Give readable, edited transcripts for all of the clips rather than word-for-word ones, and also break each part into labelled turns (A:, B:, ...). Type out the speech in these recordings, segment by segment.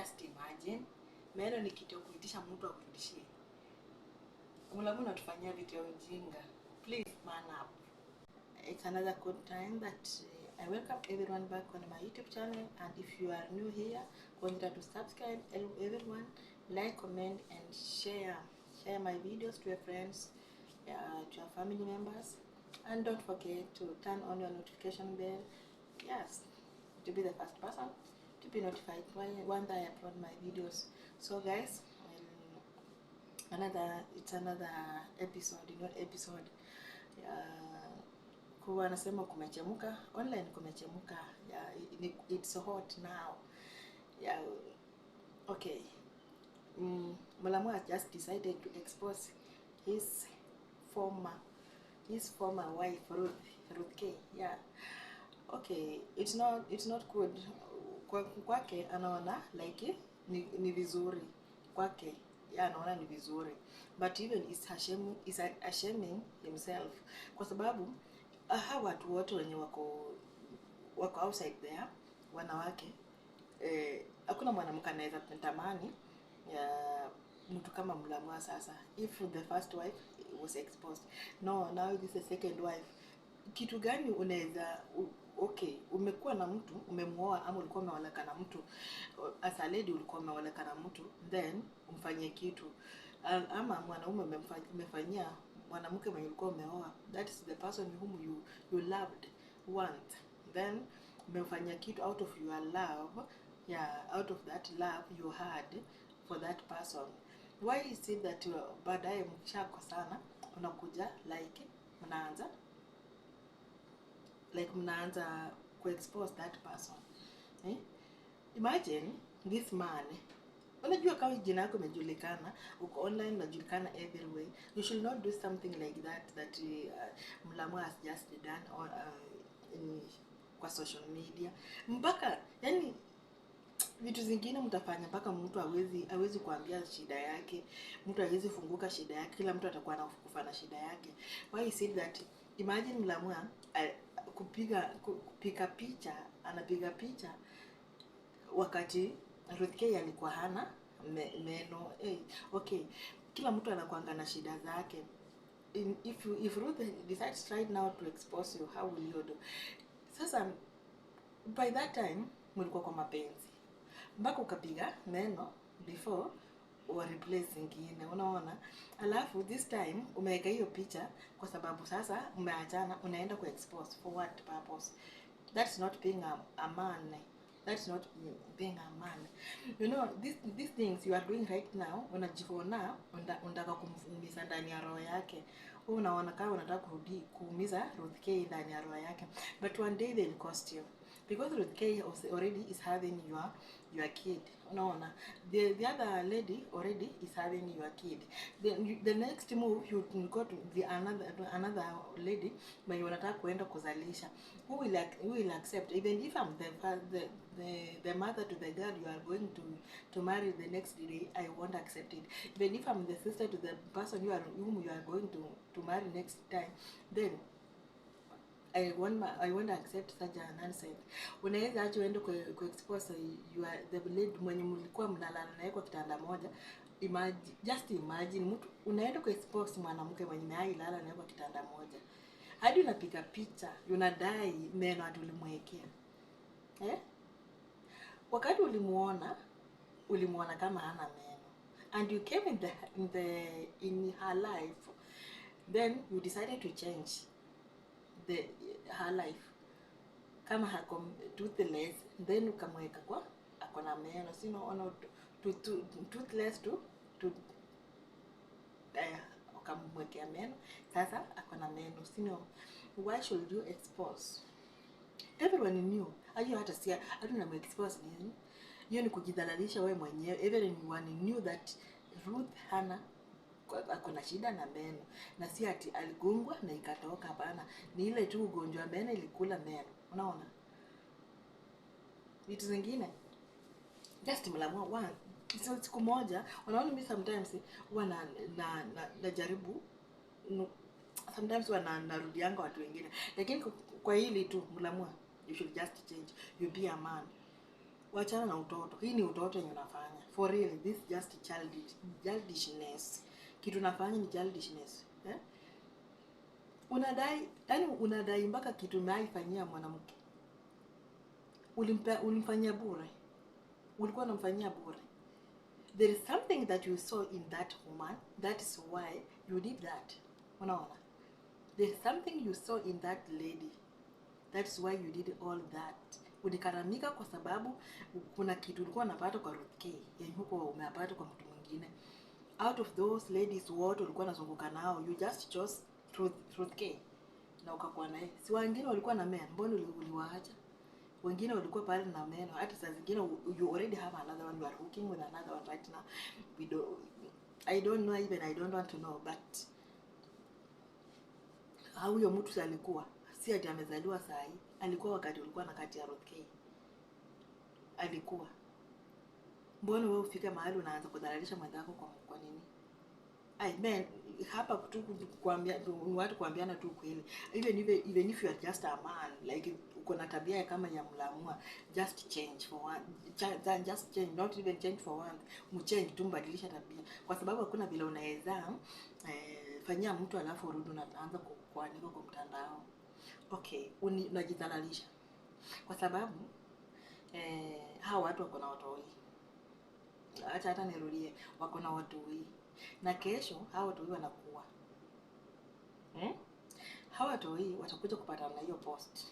A: Just imagine, meno ni kitu kuitisha mtu akurudishie. Mulamu unatufanyia vitu ya ujinga. Please man up. It's another good time that I welcome everyone back on my YouTube channel, and if you are new here, consider to subscribe. Everyone, like, comment, and share my videos to your friends, to your family members, and don't forget to turn on your notification bell. Yes, to be the first person to be notified when I upload my videos. So guys, it's another episode. Kuwa anasema kumechemuka online, kumechemuka. It's hot now. Okay. Mulamu has just decided to expose his former wife, Ruth K. Okay, it's not good. Kwake anaona like ni vizuri kwake, anaona ni vizuri, but even is ashaming himself, kwa sababu hawa watu wote wenye wako outside there, wanawake, hakuna mwanamke anaweza tamani mtu kama Mulamu. Sasa if the first wife was exposed, now this is the second wife. Kitu gani unaweza okay, umekuwa na mtu, umemuoa ama ulikuwa umeoleka na mtu, as a lady ulikuwa umeoleka na mtu, then umfanyie kitu, ama mwanaume umefanyia mwanamke mwenye ulikuwa umeoa, that is the person whom you loved once, then umefanyia kitu out of your love, out of that love you had for that person. Why is it that baadaye mkishako sana unakuja mnaanza ku-expose that person? Imagine this man. Unajua kama jina yako imejulikana, uko online, unajulikana everywhere, you should not do something like that Mulamu has just done kwa social media. Mpaka yani vitu zingine mtafanya mpaka mtu hawezi kuambia shida yake, mtu hawezi funguka shida yake, kila mtu atakuwa anakufa na shida yake. Why is it that imagine Mulamu kupiga picha, anapiga picha wakati Ruth K alikuwa hana meno. Okay, kila mtu anakuanga na shida zake. If Ruth decides right now to expose you, how will you do? Sasa by that time mlikuwa kwa mapenzi, mpaka ukapiga meno before or replace zingine, unaona. Alafu this time umeweka hiyo picha kwa sababu sasa umeachana, unaenda ku expose for what purpose? That's not being a man. That's not being a man. You know, these things you are doing right now, unajivona unataka kumuumiza ndani ya roho yake. Wewe unaona kama unataka kuumiza Ruth K ndani ya roho yake, but one day they'll cost you, because Ruth K already is having your kid. Unaona, the other lady already is having your kid. The next move you go to the another lady when you unataka kuenda kuzalisha. Who will accept? Even if I'm the mother to the girl you are going to marry the next day, I won't accept it. Even if I'm the sister to the person whom you are going to marry next time, then I won't accept such a nonsense. Unaweza aje uende ku expose the lady mwenye mlikuwa mnalala naye kwa kitanda moja. Just imagine mtu unaenda ku expose mwanamke mwenye hailala naye kwa kitanda moja, hadi unapiga picha, unadai meno atulimwekea. Wakati ulimuona kama hana meno, and you came in her life, then you decided to change her life. Kama hako toothless, then ukamweka kwa akona meno, sino toothless to ukamwekea meno, sasa akona meno, sino. Why should you expose? Everyone knew. Ayo hata sia aduna expose nini? Hiyo ni kujidhalalisha wewe mwenyewe. Everyone knew that Ruth hana akona shida na meno, na si ati aligongwa na ikatoka, hapana. Ni ile tu ugonjwa meno ilikula meno. Unaona? Vitu zingine just Mulamu siku moja, unaona mimi sometimes najaribu sometimes narudianga watu wengine, lakini kwa hili tu Mulamu, you should just change. You be a man. Wachana na utoto. Hii ni utoto yenye unafanya. For real, this just childishness. Kitu unafanya ni childishness. Unadai, yani unadai mpaka kitu umeifanyia mwanamke. Ulimfanyia bure. Ulikuwa unamfanyia bure. There is something that you saw in that woman. That is why you did that. Unaona? There is something you saw in that lady. That is why you did all that. Ulikaramika kwa sababu kuna kitu ulikuwa unapata kwa Ruth K. Yenye huko umepata kwa mtu mwingine. Out of those ladies wote ulikuwa unazunguka nao, you just chose Ruth K. Na ukakuwa naye. Si wengine walikuwa na men, mbona uliwaacha? Wengine walikuwa pale na men. Hata saa zingine you already have another one, you are working with another one right now. I don't know, even I don't want to know, but huyo mtu alikuwa si ati amezaliwa saa hii, alikuwa wakati ulikuwa na kati ya Ruth K. Alikuwa. Mbona wewe ufike mahali unaanza kudhalilisha mwenzako kwa nini? Man, hapa tu kuambia watu kuambiana tu kweli. Even if you are just a man, like uko na tabia kama ya mlamua, just change for one. Just change, not even change for one. Mchange tu, mbadilisha tabia. Kwa sababu hakuna vile unaweza fanyia mtu alafu urudi unaanza kuandika kwa mtandao. Okay, unajidhalalisha. Kwa sababu hao watu wako na watoi. Hata nirudie, wako na watoi. Na kesho hao watoi wanakuwa. Hao watoi watakuja kupata na hiyo post.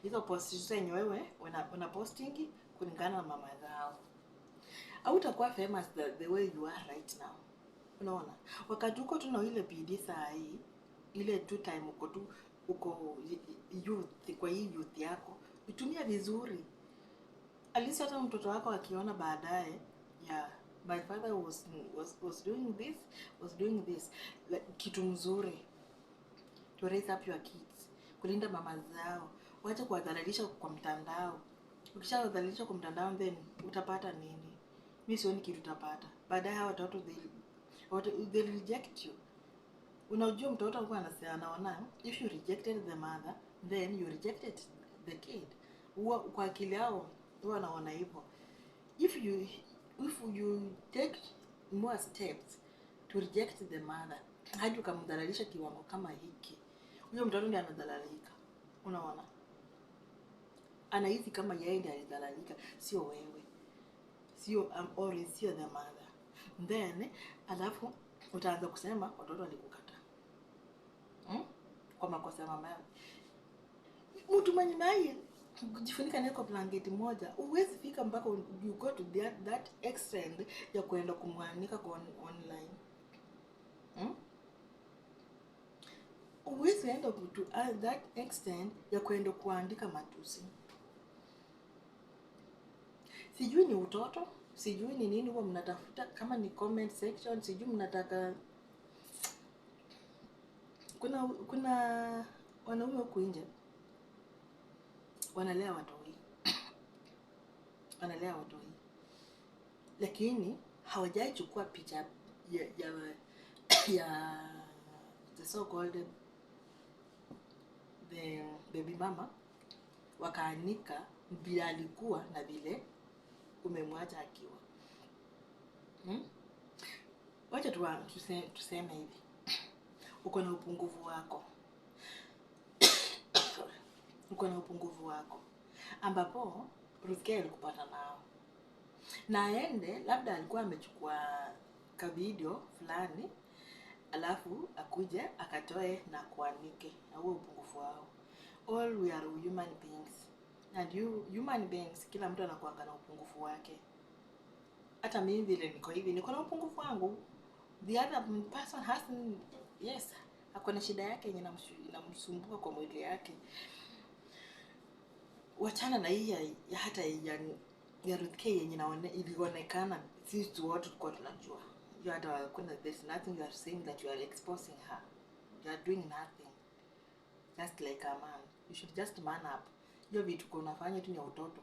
A: Hizo post zenye wewe una posting kulingana na mama zao. Au utakuwa famous the way you are right now. Unaona? Wakati uko tu na ile bidii saa hii, ile tu time uko youth, kwa hii youth yako, utumia vizuri. At least hata mtoto wako akiona baadaye, yeah, my father was doing this, like, kitu mzuri to raise up your kids, kulinda mama zao, wacha kuwadhalilisha kwa mtandao. Ukishawadhalilisha kwa mtandao, then utapata nini? Mimi sioni kitu utapata. Baadaye hao watoto they reject you. Unajua mtoto alikuwa anaona if you rejected the mother, then you rejected the kid. Kwa akili yao wanaona hivyo. If you take more steps to reject the mother, hadi ukamdhalilisha kiwango kama hiki, huyo mtoto ndiye anadhalalika. Unaona? Anahisi kama yeye ndiye alidhalalika, sio wewe. Sio sio the mother. Then alafu utaanza kusema watoto walikukata. Kwa makosa ya mama yao. Mtu mwenye naye kujifunika naye kwa blanketi moja, huwezi fika mpaka you go to that extent ya kuenda kumwanika kwa online. Huwezi enda to that extent ya kuenda kuandika matusi. Sijui ni utoto, sijui ni nini huwa mnatafuta, kama ni comment section, sijui mnataka. Kuna wanaume huku nje wanalea watoi. Lakini hawajai chukua picha ya the so called the baby mama, wakaanika vile alikuwa na vile umemwacha akiwa. Wacha tuseme hivi. Uko na upungufu wako. Ambapo Ruth K alikupata nao. Na aende labda alikuwa amechukua ka video fulani, alafu akuje akatoe na kuanike na huo upungufu wao. All we are human beings. And human beings, kila mtu anakuanga na upungufu wake. Hata mimi vile niko hivi, niko na upungufu wangu. The other person has, yes, ako na shida yake yenye inamsumbua kwa mwili yake. Wachana na hii hata ya Ruth K yenye ilionekana sisi wote tulikuwa tunajua. There's nothing you are saying that you are exposing her. You are doing nothing. Just like a man. You should just man up. Hiyo vitu kwa unafanya tu ni utoto.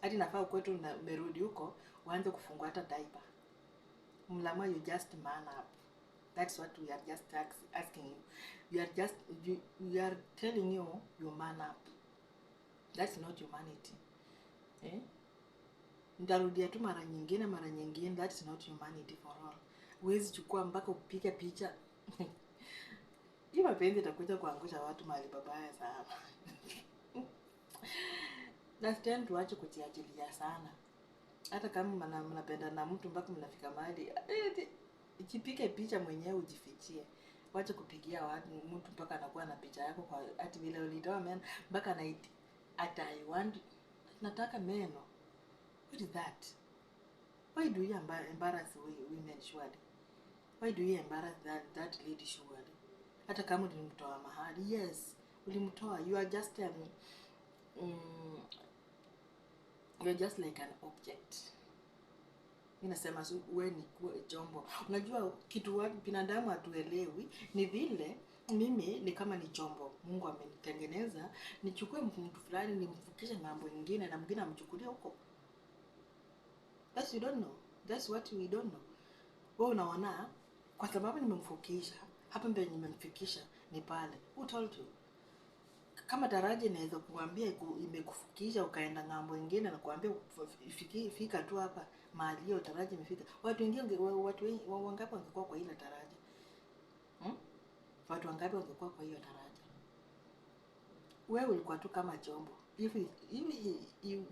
A: Hadi nafaa kwetu na merudi huko uanze kufungua hata diaper. Mlamwa, you just man up. That's what we are just asking you. We are telling you man up. That's not humanity. Nitarudia tu mara nyingine, that is not humanity for all. Huwezi chukua mpaka upige picha. Hii mapenzi itakuja kuangusha watu mahali babaya sana. Last time tuache kujiachilia sana. Hata kama mnapenda na mtu mpaka mnafika mahali, jipige picha mwenyewe ujifichie. Wacha kupigia watu mtu mpaka anakuwa na picha yako kwa ati vile ulitoa meno mpaka anaiti I want nataka meno. What is that? Why do you embarrass women surely? Why do you embarrass that lady surely? Hata kama ulimtoa mahali, yes, ulimtoa. You are just you're just like an object. Ninasema wewe ni chombo. Unajua kitu watu binadamu hatuelewi ni vile mimi ni kama ni chombo. Mungu amenitengeneza nichukue mtu fulani nimfikishe mambo nyingine na mwingine amchukulie huko. That's you don't know. That's what we don't know. Wewe unaona kwa sababu nimemfikisha hapa mbele, nimemfikisha ni pale. Who told you? Kama daraja inaweza kuambia imekufikisha ukaenda ngambo nyingine na kuambia fika tu hapa mahali hiyo daraja imefika. Watu wengine wangapi wangekuwa kwa ile daraja? Watu wangapi wangekuwa kwa hiyo daraja? Wewe ulikuwa tu kama chombo. If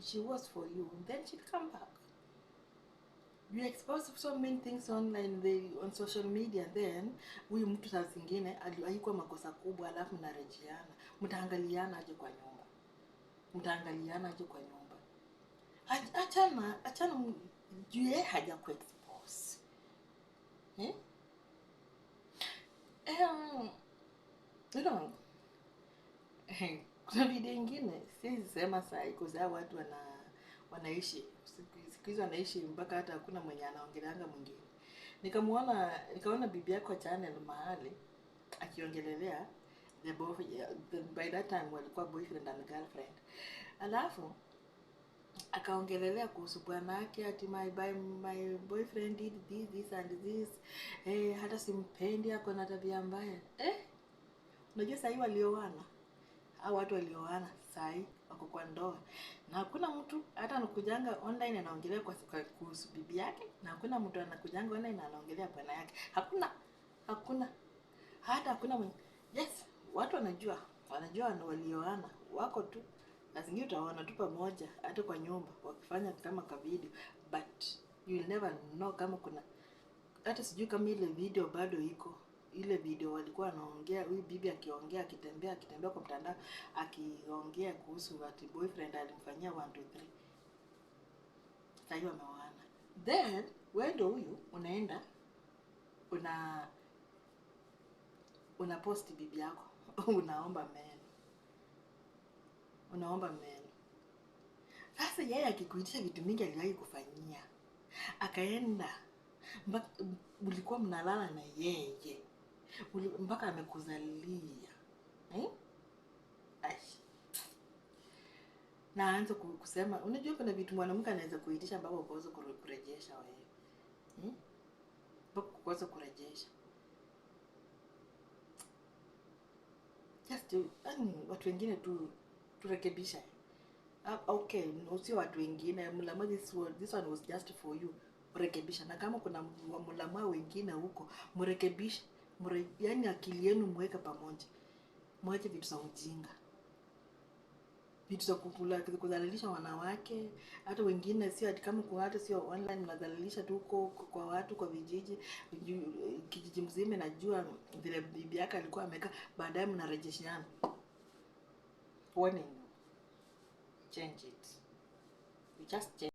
A: she was for you, then she'd come back. You expose so many things online, on social media, then huyu mtu saa zingine haikuwa makosa kubwa, alafu mnarejeana. Mtaangaliana aje kwa nyumba? Achana juu haja ku expose. Kuna video nyingine siwezi sema saa iko za watu wanaishi siku hizo wanaishi mpaka hata hakuna mwenye anaongeleanga mwingine. Nikaona bibi yako channel mahali akiongelelea by that time walikuwa boyfriend and girlfriend. Alafu akaongelelea kuhusu bwanake ati my boyfriend did this and this. Hata simpendi, ako na tabia mbaya. Unajua sasa walioana. Hao watu walioana sasa wako kwa ndoa. Na hakuna mtu hata anakujanga online anaongelea kuhusu bibi yake, na hakuna mtu anakujanga online anaongelea bwana yake. Hakuna. Hata hakuna mwenye. Yes, watu wanajua na walioana wako tu. Na zingine utaona tu pamoja hata kwa nyumba wakifanya kama ka video, but you will never know kama kuna hata sijui kama ile video bado iko. Ile video walikuwa wanaongea, huyu bibi akiongea akitembea kwa mtandao akiongea kuhusu ati boyfriend alimfanyia 1 2 3. Sasa hiyo ameoana. Then wewe ndio huyu unaenda una post bibi yako unaomba meno. Sasa yeye akikuitisha vitu mingi aliwahi kufanyia. Akaenda ulikuwa mnalala na yeye. Mpaka amekuzalia. Na aanze kusema, unajua kuna vitu mwanamke anaweza kuitisha mpaka ukaweza kurejesha wewe. Mpaka ukaweza kurejesha. Just watu wengine turekebisha. Okay, usio watu wengine, mulama this one was just for you. Rekebisha. Na kama kuna mulama wengine huko, mrekebisha. Yaani akili yenu mweka pamoja. Mwache vitu za ujinga. Vitu za kudhalilisha wanawake, hata wengine sio ati kama kwa hata sio online mnadhalilisha tu kwa watu kwa vijiji mzima. Najua vile bibi yake alikuwa amekaa, baadaye mnarejeshiana. Warning. Change it. We just change